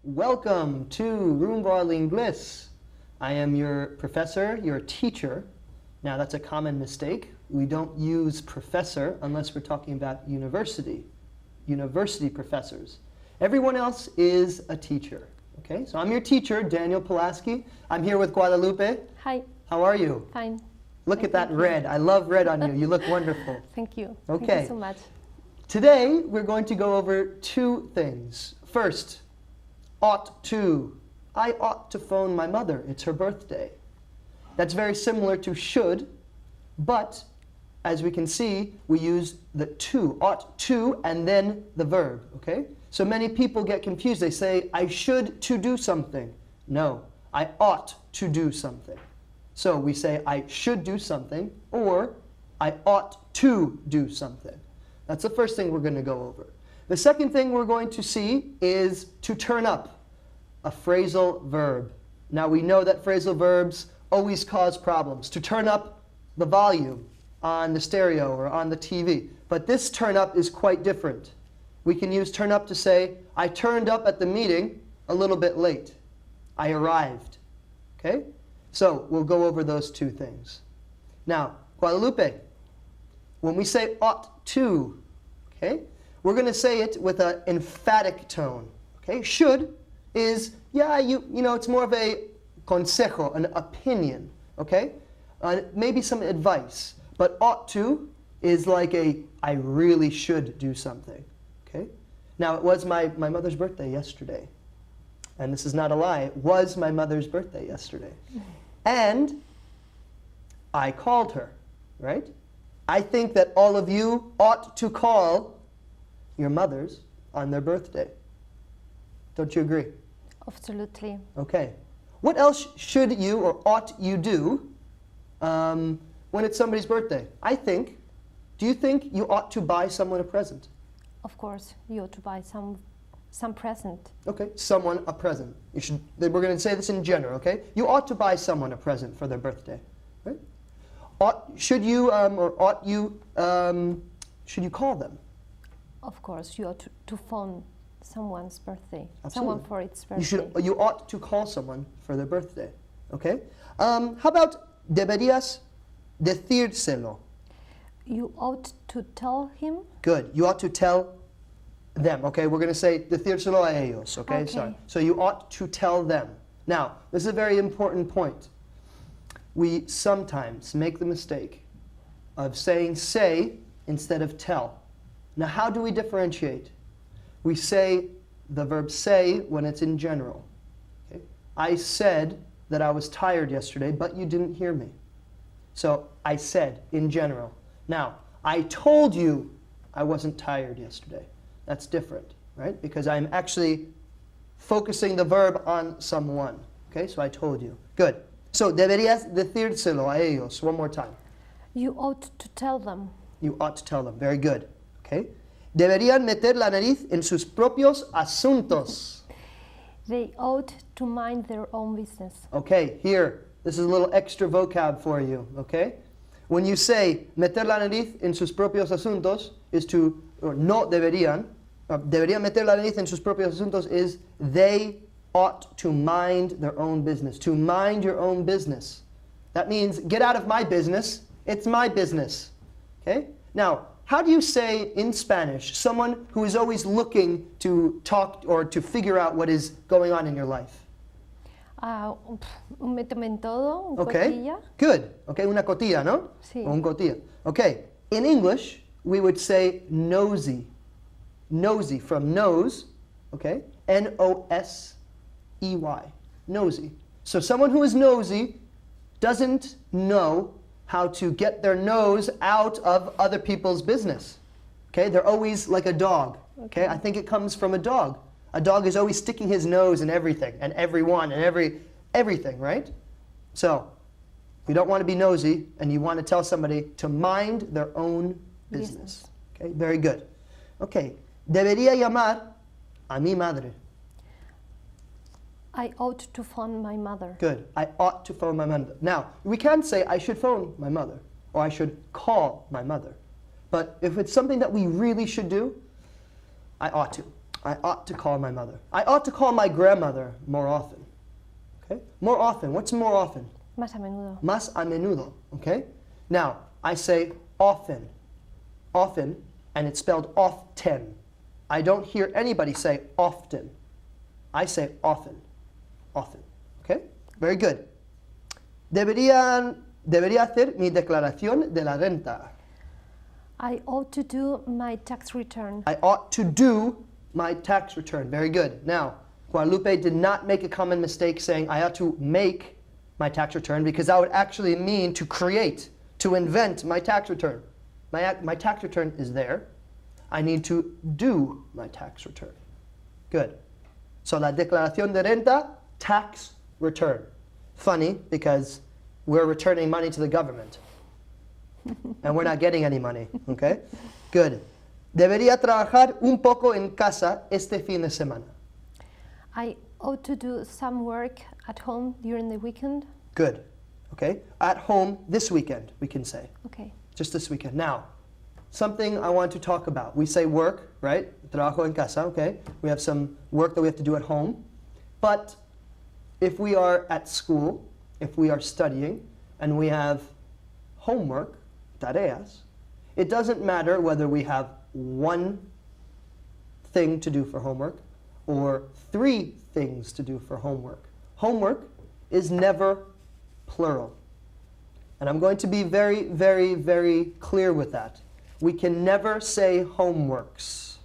Welcome to Rumbo al inglés. I am your professor, your teacher. Now that's a common mistake. We don't use professor unless we're talking about university professors. Everyone else is a teacher. Okay, so I'm your teacher, Daniel Pulaski. I'm here with Guadalupe. Hi. How are you? Fine. Look at that red. I love red on you. You look wonderful. Thank you. Okay. Thank you so much. Today, we're going to go over two things. First, ought to. I ought to phone my mother. It's her birthday. That's very similar to should, but as we can see, we use the to, ought to, and then the verb, okay? So many people get confused. They say, I should to do something. No, I ought to do something. So we say, I should do something, or I ought to do something. That's the first thing we're going to go over. The second thing we're going to see is to turn up, a phrasal verb. Now we know that phrasal verbs always cause problems. To turn up the volume on the stereo or on the TV. But this turn up is quite different. We can use turn up to say, I turned up at the meeting a little bit late. I arrived. Okay? So we'll go over those two things. Now, Guadalupe, when we say ought to, okay, we're going to say it with an emphatic tone. Okay? Should is, yeah, you know, it's more of a consejo, an opinion. Okay? Maybe some advice. But ought to is like a, I really should do something. Okay? Now, it was my mother's birthday yesterday. And this is not a lie. It was my mother's birthday yesterday. And I called her, right? I think that all of you ought to call your mothers on their birthday. Don't you agree? Absolutely. Okay. What else should you or ought you do when it's somebody's birthday? Do you think you ought to buy someone a present? Of course, you ought to buy some present. Okay, someone a present. You should. We're going to say this in general, okay? You ought to buy someone a present for their birthday, right? Should you call them? Of course, you ought to phone someone's birthday. Absolutely. Someone for its birthday. You ought to call someone for their birthday, okay? How about deberías decírselo? You ought to tell him. Good. You ought to tell them. Okay, we're going to say decírselo a ellos. Okay, sorry. So you ought to tell them. Now, this is a very important point. We sometimes make the mistake of saying say instead of tell. Now, how do we differentiate? We say the verb say when it's in general. Okay? I said that I was tired yesterday, but you didn't hear me. So I said in general. Now, I told you I wasn't tired yesterday. That's different, right? Because I'm actually focusing the verb on someone. Okay, so I told you. Good. So, deberías decírselo a ellos. One more time. You ought to tell them. You ought to tell them. Very good. Okay. Deberían meter la nariz en sus propios asuntos. They ought to mind their own business. Okay, here. This is a little extra vocab for you. Okay. When you say meter la nariz en sus propios asuntos, is to, or no deberían, deberían meter la nariz en sus propios asuntos is they ought to mind their own business. To mind your own business. That means get out of my business. It's my business. Okay? Now, how do you say in Spanish someone who is always looking to talk or to figure out what is going on in your life? Un métome en todo, un Okay, cotilla. good. Okay, una cotilla, ¿no? Sí. O un cotilla. Okay, in English, we would say nosy. Nosy, from nose, okay? N-O-S-E-Y, nosy. So someone who is nosy doesn't know how to get their nose out of other people's business. Okay, they're always like a dog. Okay, I think it comes from a dog. A dog is always sticking his nose in everything and everyone and everything, right? So, you don't want to be nosy and you want to tell somebody to mind their own business. Okay, very good. Okay, debería llamar a mi madre. I ought to phone my mother. Good. I ought to phone my mother. Now, we can say I should phone my mother or I should call my mother. But if it's something that we really should do, I ought to. I ought to call my mother. I ought to call my grandmother more often. Okay? More often. What's more often? Más a menudo. Más a menudo. Okay? Now, I say often. Often, and it's spelled often. I don't hear anybody say often. I say often. Often. Okay? Very good. Debería hacer mi declaración de la renta. I ought to do my tax return. I ought to do my tax return. Very good. Now, Guadalupe did not make a common mistake saying I ought to make my tax return, because that would actually mean to create, to invent my tax return. My tax return is there. I need to do my tax return. Good. So la declaración de renta, tax return. Funny, because we're returning money to the government. And we're not getting any money, okay? Good. Debería trabajar un poco en casa este fin de semana. I ought to do some work at home during the weekend. Good. Okay? At home this weekend, we can say. Okay. Just this weekend. Now, something I want to talk about. We say work, right? Trabajo en casa, okay? We have some work that we have to do at home. But if we are at school, if we are studying, and we have homework, tareas, it doesn't matter whether we have one thing to do for homework or 3 things to do for homework. Homework is never plural. And I'm going to be very, very, very clear with that. We can never say homeworks.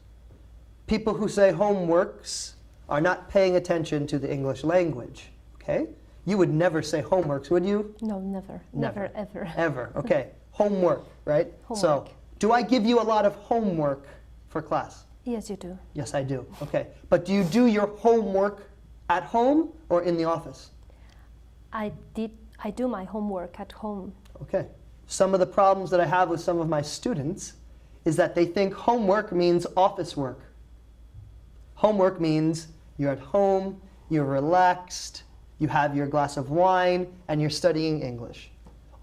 People who say homeworks are not paying attention to the English language, okay? You would never say homeworks, would you? No, never. Never, ever. Ever, okay. Homework, right? So, Homework. do I give you a lot of homework for class? Yes, you do. Yes, I do. Okay. But do you do your homework at home or in the office? I do my homework at home. Okay. Some of the problems that I have with some of my students is that they think homework means office work. Homework means you're at home, you're relaxed, you have your glass of wine, and you're studying English.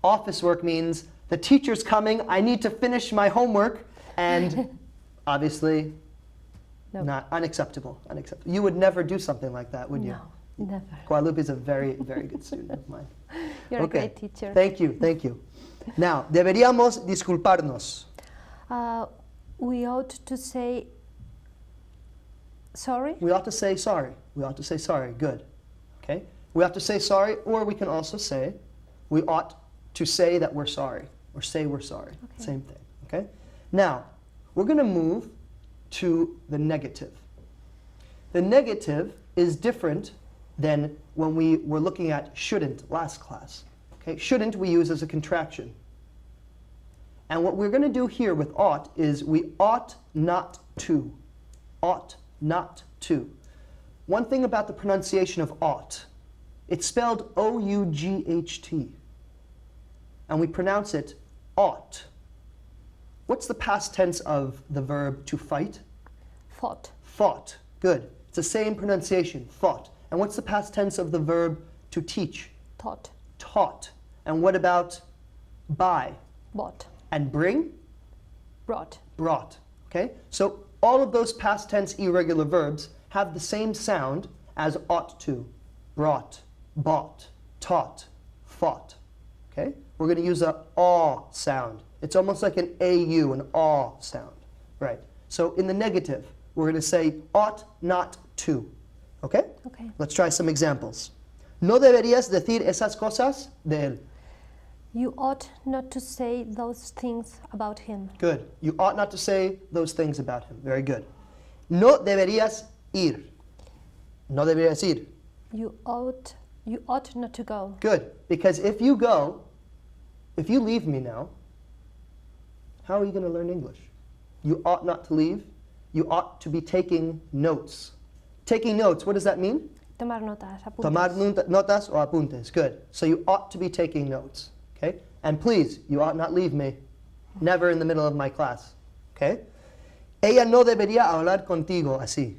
Office work means the teacher's coming, I need to finish my homework, and obviously No. not unacceptable. Unacceptable. You would never do something like that, would you? No, never. Guadalupe is a very, very good student of mine. You're Okay. a great teacher. Thank you, thank you. Now, deberíamos disculparnos. We ought to say sorry. We ought to say sorry. We ought to say sorry. Good. Okay? We have to say sorry, or we can also say we ought to say that we're sorry, or say we're sorry. Okay. Same thing. Okay? Now, we're going to move to the negative. The negative is different than when we were looking at shouldn't last class. Okay? Shouldn't we use as a contraction. And what we're going to do here with ought is we ought not to. Ought not to. One thing about the pronunciation of ought, it's spelled O-U-G-H-T. And we pronounce it ought. What's the past tense of the verb to fight? Fought. Fought. Good. It's the same pronunciation, fought. And what's the past tense of the verb to teach? Taught. Taught. And what about buy? Bought. And bring? Brought. Brought. Okay? So all of those past tense irregular verbs have the same sound as ought to. Brought, bought, taught, fought. Okay? We're going to use a aw sound. It's almost like an AU, an aw sound. Right? So in the negative, we're going to say ought not to. Okay? Okay. Let's try some examples. No deberías decir esas cosas de él. You ought not to say those things about him. Good. You ought not to say those things about him. Very good. No deberías ir. No deberías ir. You ought not to go. Good. Because if you go, if you leave me now, how are you going to learn English? You ought not to leave. You ought to be taking notes. Taking notes, what does that mean? Tomar notas, apuntes. Tomar notas o apuntes. Good. So you ought to be taking notes. Okay? And please, you ought not leave me. Never in the middle of my class. Okay? Ella no debería hablar contigo así.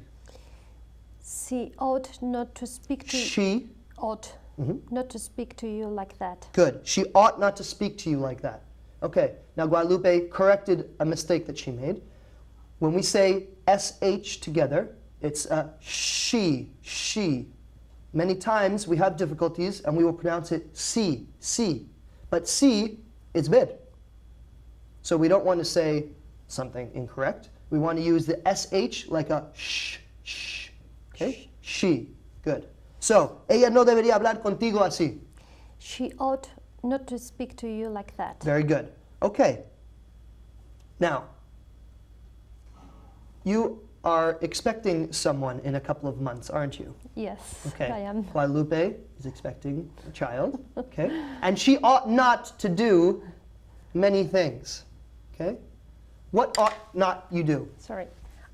She ought not to speak to She, ought not to speak to you like that. good. She ought not to speak to you like that. Okay, now Guadalupe corrected a mistake that she made. When we say SH together, It's a she, she. Many times we have difficulties and we will pronounce it si, si. But si is mid. So we don't want to say something incorrect. We want to use the sh like a sh, sh. Okay? She. Good. So, ella no debería hablar contigo así. She ought not to speak to you like that. Very good. Okay. Now, you are expecting someone in a couple of months, aren't you? Yes, Okay. I am. Guadalupe is expecting a child. Okay. And she ought not to do many things. Okay. What ought not you do? Sorry.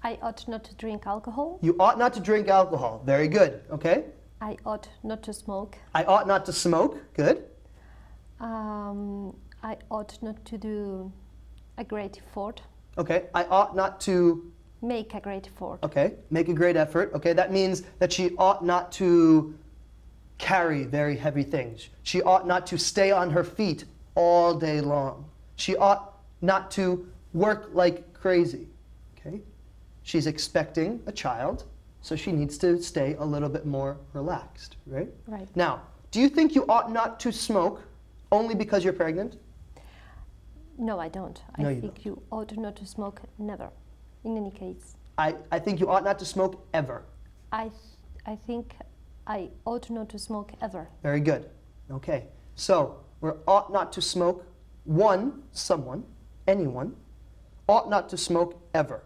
I ought not to drink alcohol. You ought not to drink alcohol. Very good. Okay. I ought not to smoke. I ought not to smoke. Good. I ought not to do a great effort. Okay. I ought not to, Make a great effort. okay, make a great effort. Okay. That means that she ought not to carry very heavy things. She ought not to stay on her feet all day long. She ought not to work like crazy. Okay. She's expecting a child, so she needs to stay a little bit more relaxed, right? Right. Now, do you think you ought not to smoke only because you're pregnant? No, I don't. No, I you think you ought not to smoke never, in any case. I think you ought not to smoke ever. I think I ought not to smoke ever. Very good. Okay. So, we ought not to smoke someone, anyone, ought not to smoke ever.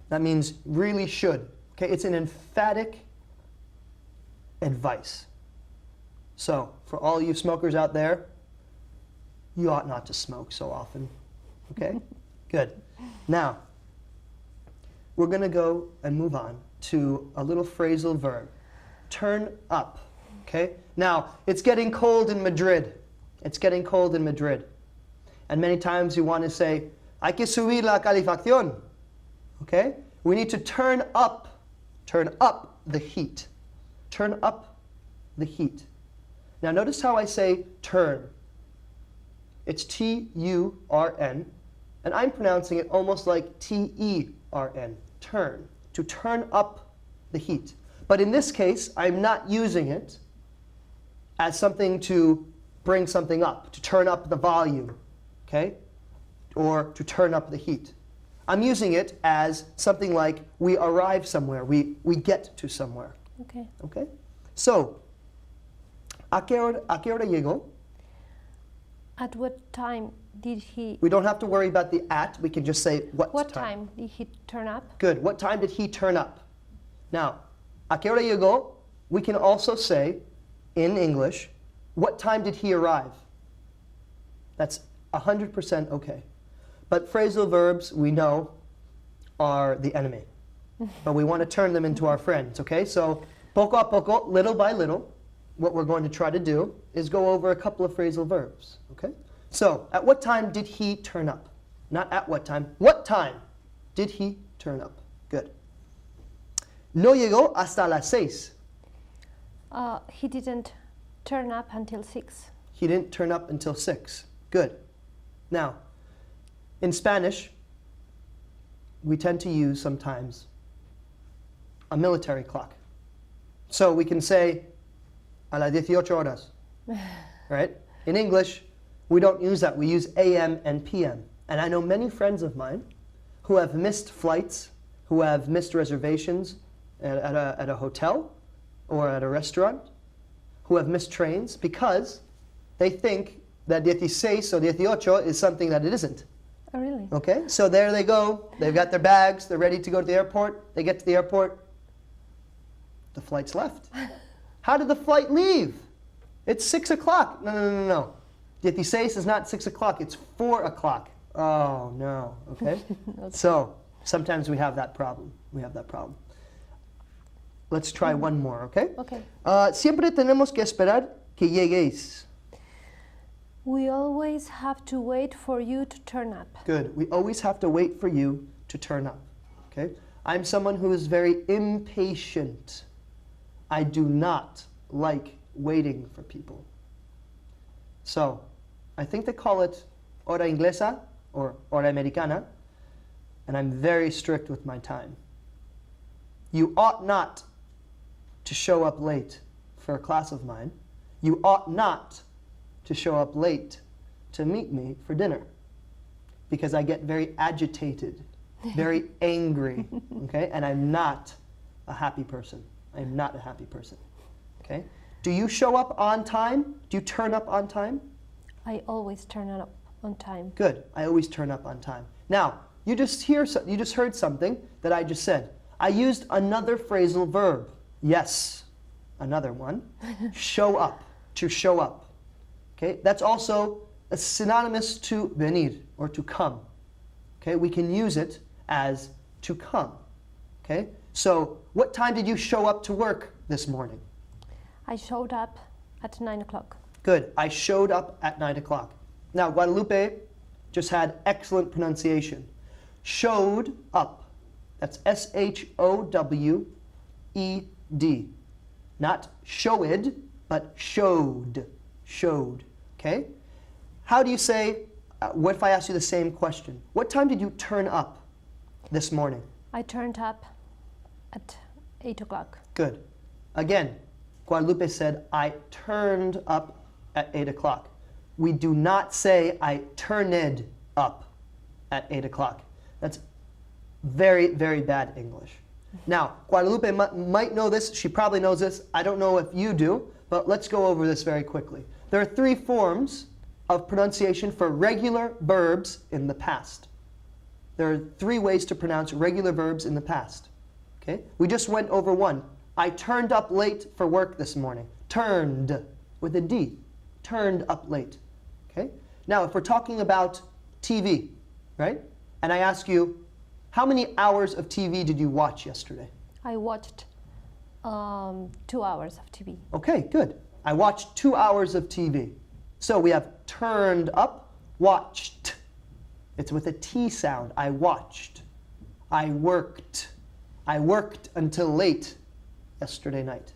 That means really should. Okay, it's an emphatic advice. So, for all you smokers out there, you ought not to smoke so often. Okay? Good. Now, we're going to go and move on to a little phrasal verb. Turn up. Okay? Now, it's getting cold in Madrid. It's getting cold in Madrid. And many times you want to say, hay que subir la calefacción. Okay? We need to turn up the heat. Turn up the heat. Now notice how I say turn. It's T-U-R-N, and I'm pronouncing it almost like T-E-R-N. Turn. To turn up the heat. But in this case, I'm not using it as something to bring something up, to turn up the volume, okay? Or to turn up the heat. I'm using it as something like we arrive somewhere, we get to somewhere. Okay. Okay? So, ¿a qué hora llegó? At what time did he... We don't have to worry about the at, we can just say What time did he turn up? Good. What time did he turn up? Now, ¿a qué hora llegó? We can also say, in English, what time did he arrive? That's 100% okay. But phrasal verbs, we know, are the enemy. But we want to turn them into our friends, okay? So, poco a poco, little by little, what we're going to try to do is go over a couple of phrasal verbs, okay? So, at what time did he turn up? Not at what time. What time did he turn up? Good. No llegó hasta las 6. He didn't turn up until 6. He didn't turn up until 6. Good. Now, in Spanish, we tend to use sometimes a military clock. So we can say, a las 18 horas, right? In English, we don't use that. We use AM and PM. And I know many friends of mine who have missed flights, who have missed reservations at a hotel or at a restaurant, who have missed trains because they think that 16 or 18 is something that it isn't. Oh, really? Okay, so there they go. They've got their bags. They're ready to go to the airport. They get to the airport. The flight's left. How did the flight leave? It's 6 o'clock. No. 16 is not 6 o'clock. It's 4 o'clock. Oh, no. Okay? Okay. So sometimes we have that problem. Let's try one more, okay? Okay. Siempre tenemos que esperar que lleguéis. We always have to wait for you to turn up. Good. We always have to wait for you to turn up. Okay? I'm someone who is very impatient. I do not like waiting for people. So, I think they call it hora inglesa or hora americana, and I'm very strict with my time. You ought not to show up late for a class of mine. You ought not to show up late to meet me for dinner. Because I get very agitated, very angry, okay? And I'm not a happy person. I'm not a happy person, okay? Do you show up on time? Do you turn up on time? I always turn up on time. Good. I always turn up on time. Now, you just heard something that I just said. I used another phrasal verb. Yes, another one. Show up, to show up. Okay? That's also a synonymous to venir, or to come. Okay? We can use it as to come. Okay? So, what time did you show up to work this morning? I showed up at 9 o'clock. Good. I showed up at 9 o'clock. Now, Guadalupe just had excellent pronunciation. Showed up. That's S-H-O-W-E-D. Not showed, but showed. Showed. Okay? How do you say, what if I ask you the same question? What time did you turn up this morning? I turned up at 8 o'clock. Good. Again, Guadalupe said, I turned up at 8 o'clock. We do not say, I turned up at 8 o'clock. That's very, very bad English. Now, Guadalupe might know this. She probably knows this. I don't know if you do, but let's go over this very quickly. There are 3 forms of pronunciation for regular verbs in the past. There are 3 ways to pronounce regular verbs in the past. Okay? We just went over one. I turned up late for work this morning. Turned with a D. Turned up late. Okay? Now, if we're talking about TV, right? And I ask you, how many hours of TV did you watch yesterday? I watched 2 hours of TV. Okay, good. I watched 2 hours of TV. So we have turned up, watched. It's with a T sound. I watched. I worked. I worked until late yesterday night.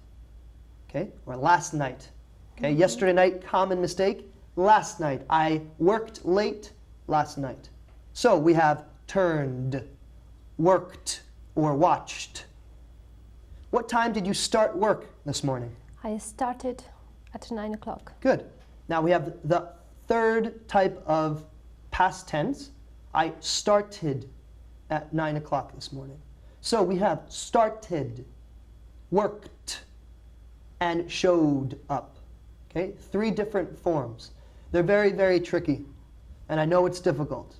Okay? Or last night. Okay? Yesterday night, common mistake. Last night. I worked late last night. So we have turned, worked, or watched. What time did you start work this morning? I started at 9 o'clock. Good. Now we have the third type of past tense. I started at 9 o'clock this morning. So we have started, worked, and showed up. Okay? 3 different forms. They're very, very tricky. And I know it's difficult.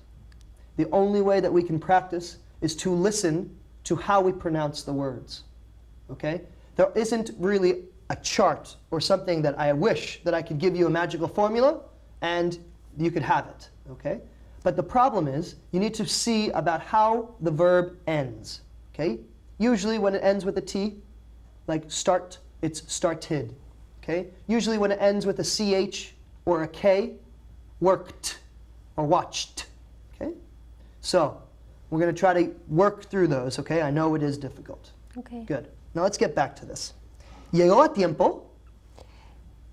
The only way that we can practice is to listen to how we pronounce the words. Okay? There isn't really a chart or something that I wish that I could give you a magical formula and you could have it. Okay? But the problem is you need to see about how the verb ends. Okay? Usually when it ends with a T, like start, it's started. Okay? Usually when it ends with a CH or a K, worked or watched. Okay? So, we're going to try to work through those, okay? I know it is difficult. Okay. Good. Now let's get back to this. Llegó a tiempo.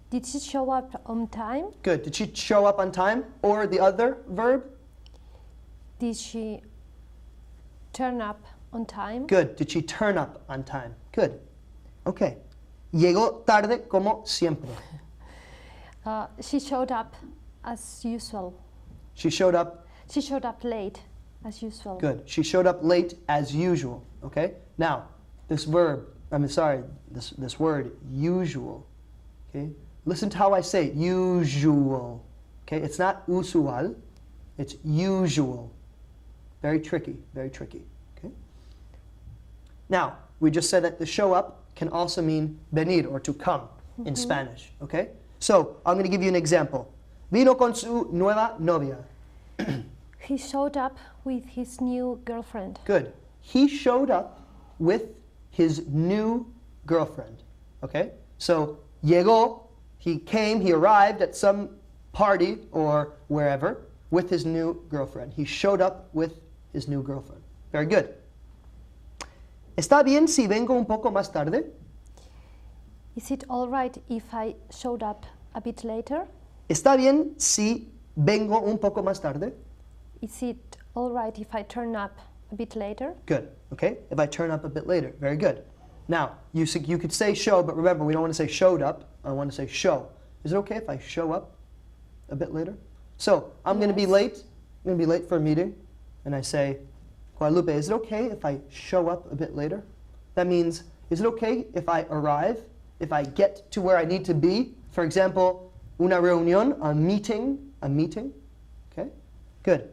Did she show up on time? Good. Did she show up on time? Or the other verb? Did she turn up on time? Good. Did she turn up on time? Good. Okay. Llegó tarde como siempre. She showed up as usual. She showed up. She showed up late as usual. Good. She showed up late as usual. Okay? Now, this verb, this word, usual. Okay? Listen to how I say it. Usual. Okay? It's not usual. It's usual. Very tricky. Very tricky. Okay? Now, we just said that the show up can also mean venir, or to come in Spanish. Okay? So, I'm going to give you an example. Vino con su nueva novia. He showed up with his new girlfriend. Good. He showed up with his new girlfriend. Okay? So, llegó, he came, he arrived at some party or wherever with his new girlfriend. He showed up with his new girlfriend. Very good. ¿Está bien si vengo un poco más tarde? Is it all right if I showed up a bit later? ¿Está bien si vengo un poco más tarde? Is it all right if I turn up a bit later. Good. Okay. If I turn up a bit later. Very good. Now, you could say show, but remember, we don't want to say showed up. I want to say show. Is it okay if I show up a bit later? So, I'm going to be Yes. late. I'm going to be late for a meeting. And I say, Guadalupe, is it okay if I show up a bit later? That means, is it okay if I arrive, if I get to where I need to be? For example, una reunión, a meeting. Okay, good.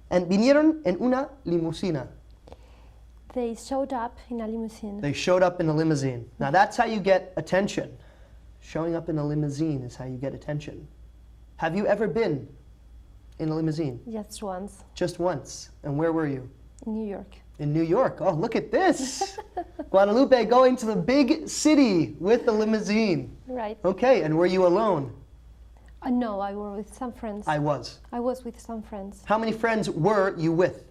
And vinieron en una limusina. They showed up in a limousine. They showed up in a limousine. Now that's how you get attention. Showing up in a limousine is how you get attention. Have you ever been in a limousine? Just once, Just once. And where were you? in New York. In New York. Oh, look at this. Guadalupe going to the big city with the limousine. Right. Okay, and were you alone? No, I was with some friends. I was. I was with some friends. How many friends were you with?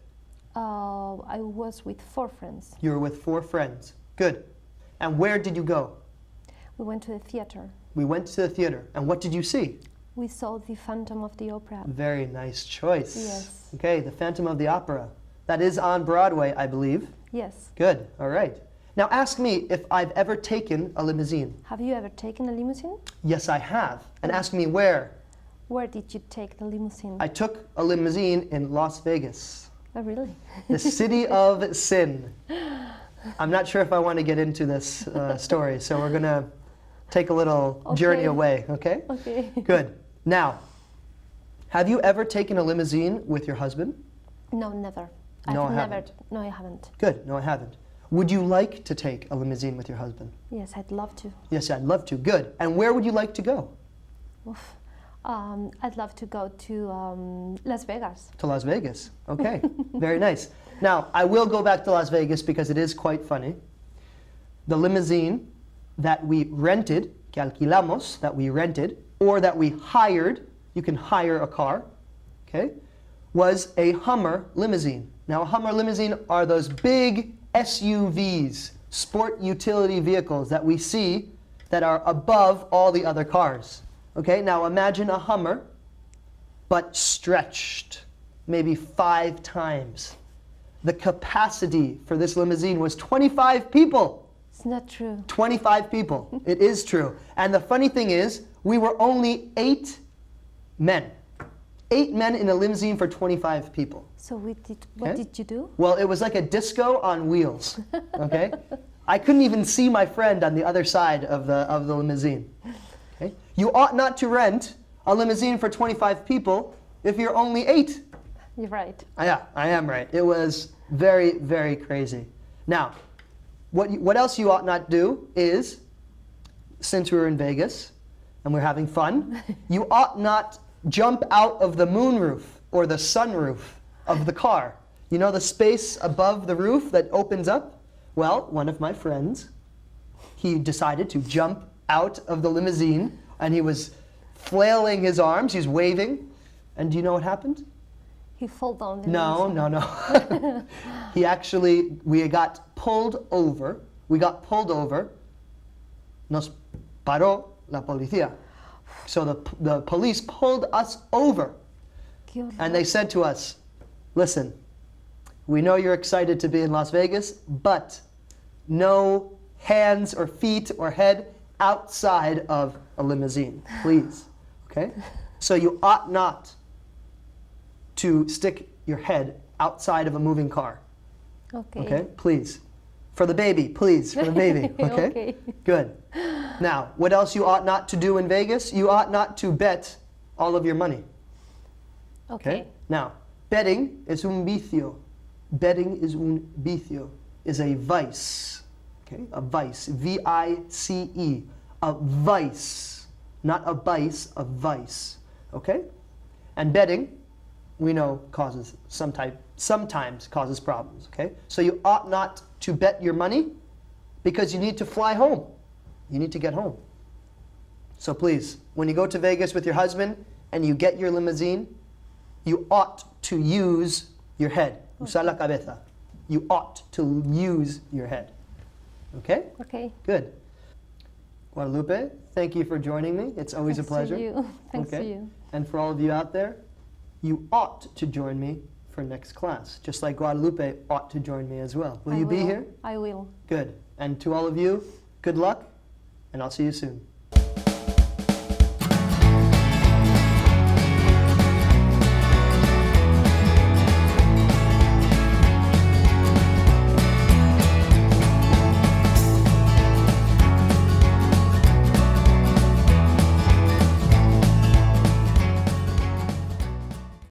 I was with 4 friends. You were with 4 friends. Good. And where did you go? We went to the theater. We went to the theater. And what did you see? We saw the Phantom of the Opera. Very nice choice. Yes. Okay, the Phantom of the Opera. That is on Broadway, I believe. Yes. Good. All right. Now ask me if I've ever taken a limousine. Have you ever taken a limousine? Yes, I have. And ask me where. Where did you take the limousine? I took a limousine in Las Vegas, Oh, really? the city of sin. I'm not sure if I want to get into this story, so we're going to take a little journey Okay. away, okay? Okay. Good. Now, have you ever taken a limousine with your husband? No, never. No, I've I never. haven't. No, I haven't. Good. No, I haven't. Would you like to take a limousine with your husband? Yes, I'd love to. Yes, I'd love to. Good. And where would you like to go? Oof. I'd love to go to Las Vegas. To Las Vegas. Okay. Very nice. Now, I will go back to Las Vegas because it is quite funny. The limousine that we rented, que alquilamos, that we rented, or that we hired, you can hire a car, okay, was a Hummer limousine. Now, a Hummer limousine are those big SUVs, sport utility vehicles that we see that are above all the other cars. Okay, now imagine a Hummer, but stretched, maybe 5 times. The capacity for this limousine was 25 people. It's not true. 25 people. It is true. And the funny thing is, we were only 8 men. 8 men in a limousine for 25 people. So what Okay. did you do? Well, it was like a disco on wheels. Okay? I couldn't even see my friend on the other side of the limousine. Okay? You ought not to rent a limousine for 25 people if you're only 8. You're right. Yeah, I am right. It was very, very crazy. Now, what else you ought not do is, since we were in Vegas and we're having fun, you ought not jump out of the moonroof or the sunroof of the car. You know the space above the roof that opens up? Well, one of my friends, he decided to jump out of the limousine and he was flailing his arms, he's waving, and do you know what happened? He fell down the No, limousine. no. We got pulled over. Nos paró la policía. So the police pulled us over. Qué horror. And they said to us, listen, we know you're excited to be in Las Vegas, but no hands or feet or head outside of a limousine, please. Okay? So you ought not to stick your head outside of a moving car. Okay. Okay? Please. For the baby, please. For the baby. Okay? Okay. Good. Now, what else you ought not to do in Vegas? You ought not to bet all of your money. Okay. Now, betting is un vicio. Betting is un vicio. Is a vice. Okay? A vice. V-I-C-E. A vice. Not a vice, a vice. Okay? And betting, we know, causes sometimes causes problems. Okay? So you ought not to bet your money because you need to fly home. You need to get home. So please, when you go to Vegas with your husband and you get your limousine, you ought to use your head. Usar la cabeza. You ought to use your head. Okay? Okay. Good. Guadalupe, thank you for joining me. It's always a pleasure. Thanks to you. Thanks Okay. to you. And for all of you out there, you ought to join me for next class, just like Guadalupe ought to join me as well. Will I you be will. here? I will. Good. And to all of you, good luck, and I'll see you soon.